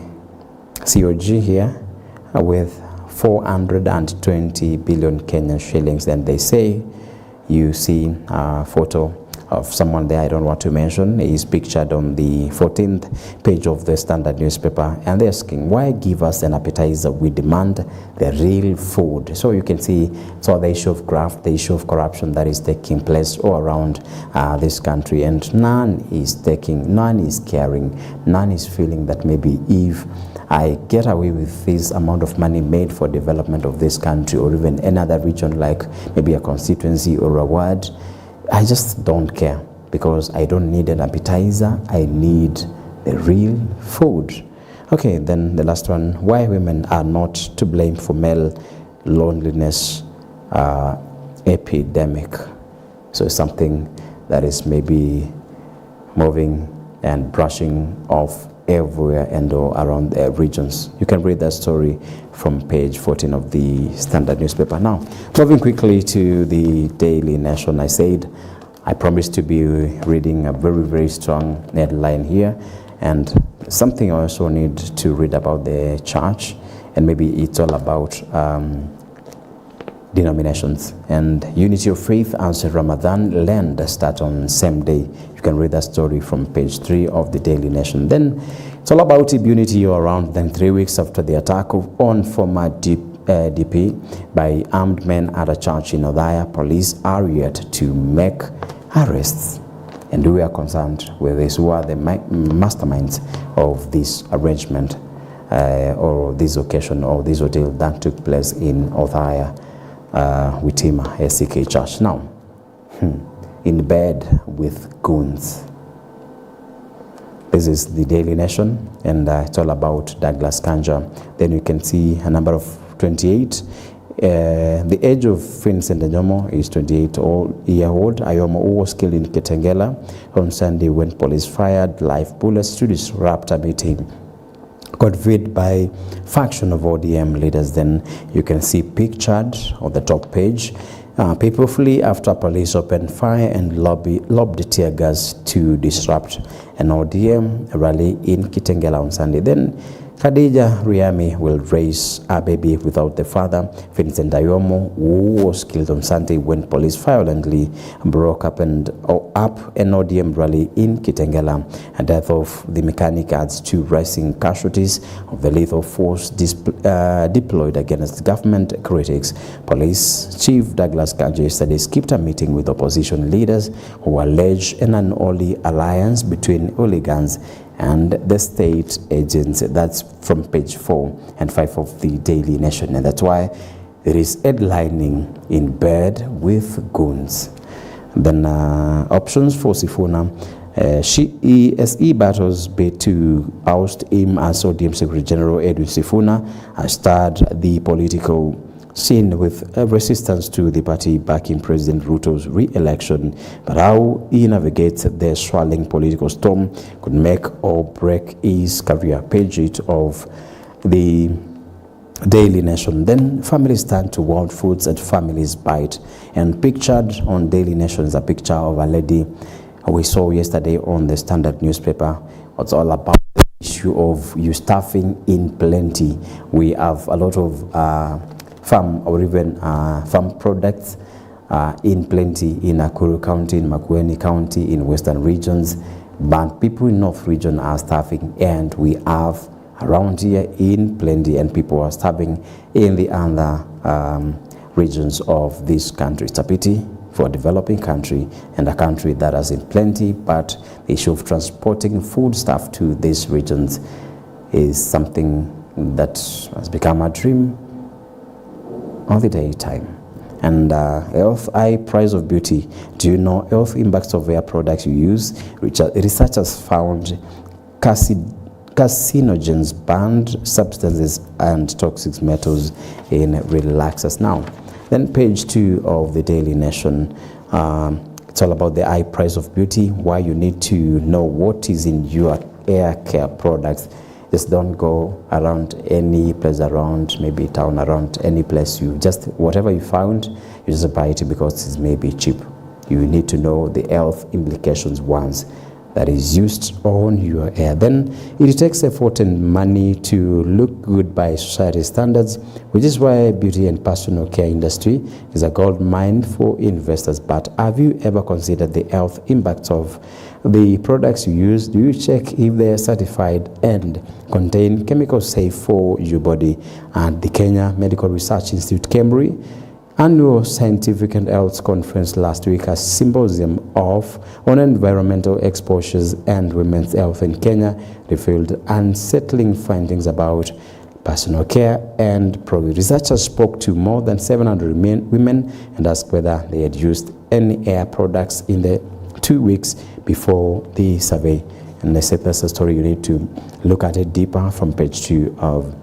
COG here with 420 billion Kenyan shillings. Then they say, you see a photo of someone there I don't want to mention. He is pictured on the 14th page of the Standard newspaper, and they're asking, why give us an appetizer? We demand the real food. So you can see, so the issue of graft, the issue of corruption that is taking place all around this country, and none is caring, none is feeling that maybe if I get away with this amount of money made for development of this country, or even another region like maybe a constituency or a ward, I just don't care, because I don't need an appetizer, I need the real food. Okay, then the last one, why women are not to blame for male loneliness epidemic. So it's something that is maybe moving and brushing off everywhere and all around the regions. You can read that story from page 14 of the Standard newspaper. Now, moving quickly to the Daily Nation. I said I promised to be reading a very, very strong headline here, and something I also need to read about the church, and maybe it's all about denominations and unity of faith as Ramadan Lent start on same day. You can read that story from page 3 of the Daily Nation. Then it's all about impunity around then 3 weeks after the attack on former DP by armed men at a church in Othaya. Police are yet to make arrests, and we are concerned with this. Who are the masterminds of this arrangement or this occasion or this ordeal that took place in Othaya? Witima SCK Church. Now, in bed with goons. This is the Daily Nation, and it's all about Douglas Kanja. Then you can see a number of 28. The age of Vincent Ayomo is 28-year-old. Ayomo, who was killed in Kitengela on Sunday when police fired live bullets to disrupt a meeting, got viewed by faction of ODM leaders. Then you can see pictured on the top page. People flee after police opened fire and lobbed tear gas to disrupt an ODM rally in Kitengela on Sunday. Then Khadija Riami will raise a baby without the father. Vincent Ayomo, who was killed on Sunday when police violently broke up an ODM rally in Kitengela. A death of the mechanic adds to rising casualties of the lethal force deployed against government critics. Police Chief Douglas Kanja yesterday skipped a meeting with opposition leaders who allege an unholy alliance between hooligans and the state agents. That's from page 4 and 5 of the Daily Nation, and that's why there is headlining in bed with goons. Then options for Sifuna. ESE battles bid to oust him as ODM Secretary General. Edwin Sifuna starred the political scene with resistance to the party backing President Ruto's re-election, but how he navigates the swirling political storm could make or break his career. Page 8 of the Daily Nation. Then families turn to wild foods and families bite, and pictured on Daily Nation is a picture of a lady we saw yesterday on the Standard newspaper. It's all about the issue of you staffing in plenty. We have a lot of farm or even farm products in plenty in Nakuru County, in Makueni County, in western regions, but people in North region are starving, and we have around here in plenty, and people are starving in the other regions of this country. It's a pity for a developing country and a country that has in plenty, but the issue of transporting food stuff to these regions is something that has become a dream of the daytime. And health, high price of beauty. Do you know health impacts of hair products you use? Researchers found carcinogens, banned substances, and toxic metals in relaxers. Now, then page 2 of the Daily Nation. It's all about the high price of beauty, why you need to know what is in your hair care products. Just don't go around any place around, maybe town, around any place. You just, whatever you found, you just buy it because it's maybe cheap. You need to know the health implications once that is used on your hair. Then it takes effort and money to look good by society standards, which is why beauty and personal care industry is a gold mine for investors. But have you ever considered the health impacts of the products you use? Do you check if they are certified and contain chemicals safe for your body? At the Kenya Medical Research Institute, Cambridge, annual scientific and health conference last week, a symposium on environmental exposures and women's health in Kenya revealed unsettling findings about personal care and products. Researchers spoke to more than 700 women and asked whether they had used any hair products in the 2 weeks before the survey. And they said that's a story you need to look at it deeper from page 2 of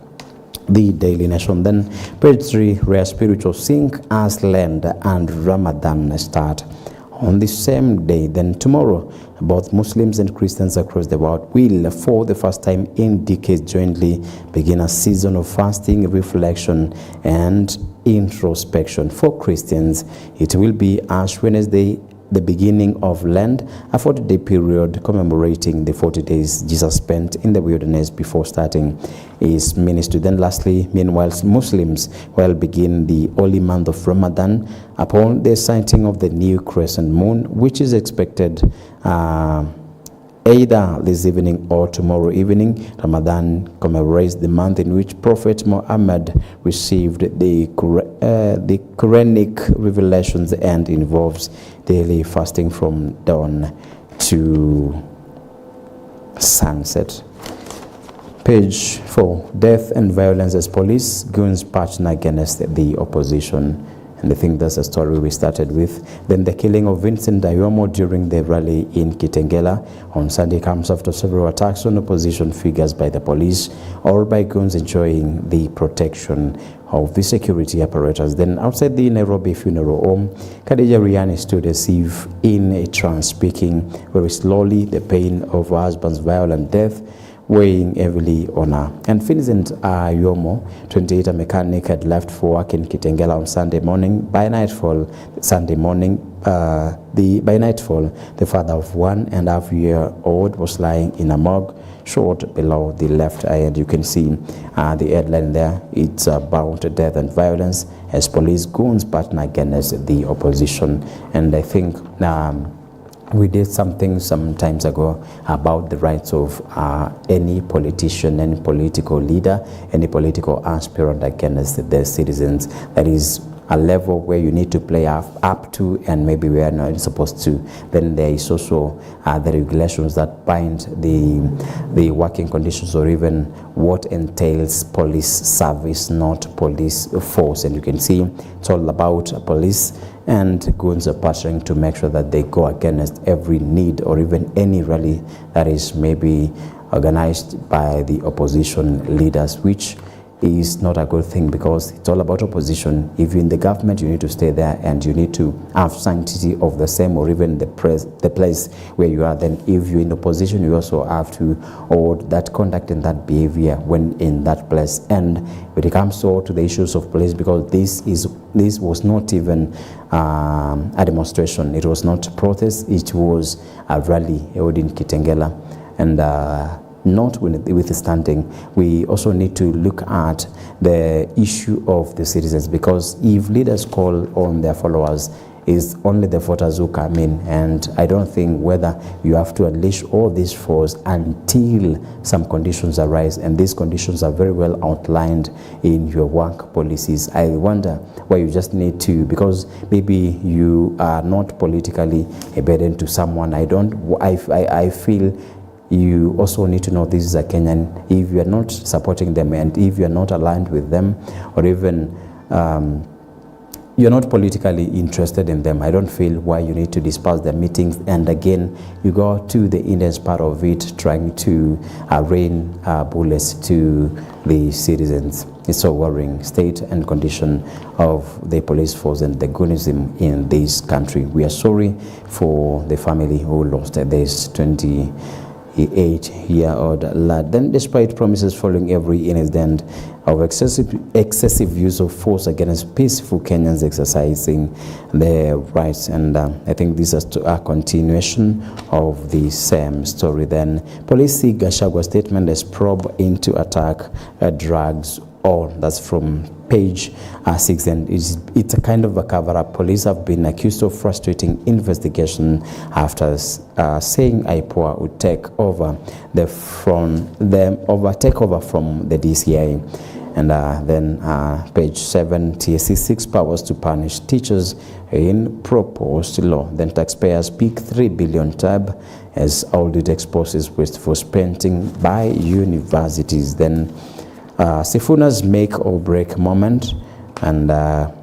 the Daily Nation. Then page 3, rare spiritual sink as Lent and Ramadan start on the same day. Then tomorrow, both Muslims and Christians across the world will, for the first time in decades, jointly begin a season of fasting, reflection, and introspection. For Christians, it will be Ash Wednesday, the beginning of Lent, a 40-day period commemorating the 40 days Jesus spent in the wilderness before starting his ministry. Then lastly, meanwhile, Muslims will begin the holy month of Ramadan upon the sighting of the new crescent moon, which is expected either this evening or tomorrow evening. Ramadan commemorates the month in which Prophet Muhammad received the Quranic revelations and involves daily fasting from dawn to sunset. Page 4, death and violence as police goons partner against the opposition. And I think that's a story we started with. Then the killing of Vincent Dayomo during the rally in Kitengela on Sunday comes after several attacks on opposition figures by the police or by goons enjoying the protection of the security apparatus. Then outside the Nairobi funeral home, Khadija Riani stood as if in a trance, speaking very slowly, the pain of her husband's violent death weighing heavily on her. And Vincent Yomo, 28, a mechanic, had left for work in Kitengela on Sunday morning. By nightfall, the father of 1.5-year-old was lying in a morgue, short below the left eye. And you can see the headline there. It's about death and violence as police goons partner against the opposition. And I think we did something some times ago about the rights of any politician, any political leader, any political aspirant against the citizens. That is a level where you need to play up to, and maybe we are not supposed to. Then there is also the regulations that bind the working conditions, or even what entails police service, not police force. And you can see it's all about police and goons are partnering to make sure that they go against every need or even any rally that is maybe organized by the opposition leaders, which is not a good thing, because it's all about opposition. If you're in the government, you need to stay there and you need to have sanctity of the same, or even the place where you are. Then if you're in opposition, you also have to hold that conduct and that behavior when in that place. And when it comes to the issues of police, because this was not even a demonstration, it was not a protest, it was a rally held in Kitengela. And notwithstanding, we also need to look at the issue of the citizens, because if leaders call on their followers, it's only the voters who come in. And I don't think whether you have to unleash all these force until some conditions arise, and these conditions are very well outlined in your work policies. I wonder why you just need to, because maybe you are not politically a burden to someone. I feel you also need to know this is a Kenyan. If you are not supporting them, and if you are not aligned with them, or even you're not politically interested in them, I don't feel why you need to disperse the meetings, and again you go to the Indians part of it trying to rain bullets to the citizens. It's so worrying state and condition of the police force and the goonism in this country. We are sorry for the family who lost this 28-year-old lad. Then, despite promises following every incident of excessive use of force against peaceful Kenyans exercising their rights, and I think this is a continuation of the same story. Then, police see Gachagua statement as probe into attack drugs. All that's from page 6, and it's a kind of a cover-up. Police have been accused of frustrating investigation after saying IPOA would take over from the DCI. And then page 7, TSC 6 powers to punish teachers in proposed law. Then taxpayers pick 3 billion tab as audit exposes wasteful spending by universities. Then Sifuna's make or break moment, and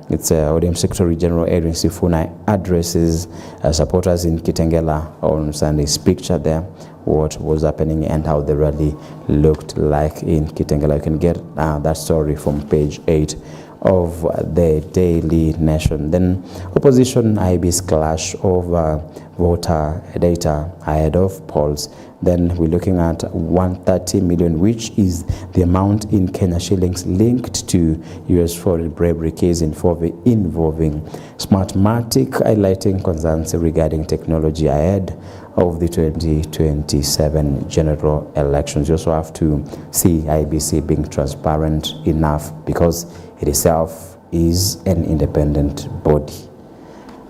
it's ODM Secretary General Edwin Sifuna addresses supporters in Kitengela on Sunday's picture there, what was happening and how the rally looked like in Kitengela. You can get that story from page 8 of the Daily Nation. Then opposition IB's clash over voter data ahead of polls. Then we're looking at 130 million, which is the amount in Kenya shillings linked to US foreign bribery case involving Smartmatic, highlighting concerns regarding technology ahead of the 2027 general elections. You also have to see IBC being transparent enough because it itself is an independent body.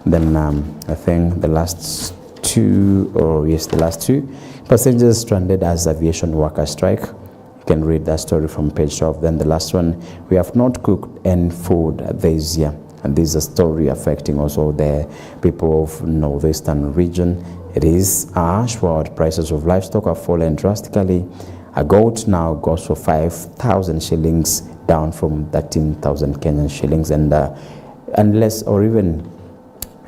Then I think the last two, passengers stranded as aviation workers strike. You can read that story from page 12. Then the last one, we have not cooked any food this year. And this is a story affecting also the people of northeastern region. It is harsh world. Prices of livestock have fallen drastically. A goat now goes for 5,000 shillings, down from 13,000 Kenyan shillings. And unless, or even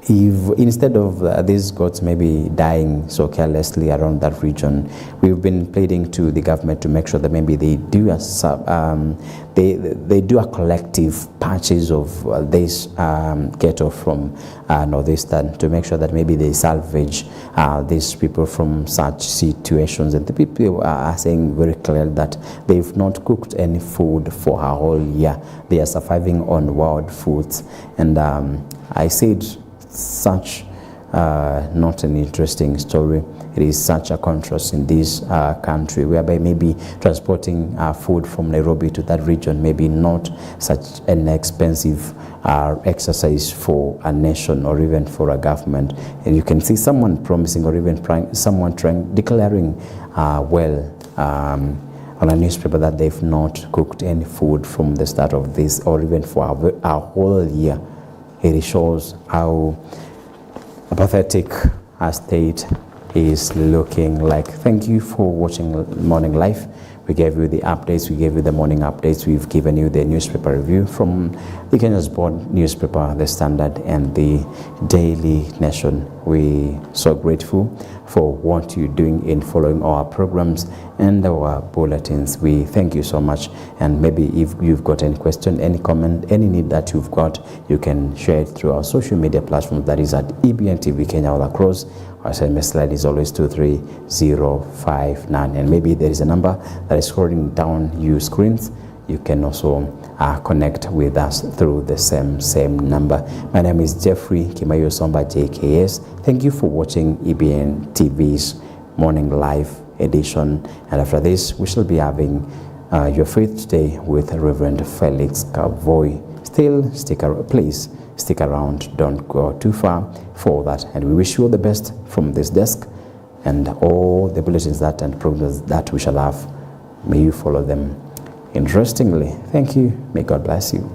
if instead of these goats maybe dying so carelessly around that region, we've been pleading to the government to make sure that maybe they do a they do a collective purchase of this cattle from northeastern, to make sure that maybe they salvage these people from such situations. And the people are saying very clearly that they've not cooked any food for a whole year. They are surviving on wild foods. And I said, such not an interesting story. It is such a contrast in this country, whereby maybe transporting food from Nairobi to that region maybe not such an expensive exercise for a nation or even for a government. And you can see someone promising or even declaring on a newspaper that they've not cooked any food from the start of this or even for a whole year. It shows how apathetic our state is looking like. Thank you for watching Morning Live. We gave you the updates, we gave you the morning updates, we've given you the newspaper review from the Kenya's Board newspaper, The Standard and the Daily Nation. We're so grateful for what you're doing in following our programs and our bulletins. We thank you so much. And maybe if you've got any question, any comment, any need that you've got, you can share it through our social media platforms. That is at EBN TV Kenya all across. Our SMS line is always 23059. And maybe there is a number that is scrolling down your screens. You can also connect with us through the same number. My name is Jeffrey Kimayo Somba, JKS. Thank you for watching EBN TV's Morning Live edition. And after this, we shall be having Your Faith Today with Reverend Felix Kavoy. Please stick around. Don't go too far for that. And we wish you all the best from this desk and all the bulletins that and programs that we shall have. May you follow them interestingly. Thank you. May God bless you.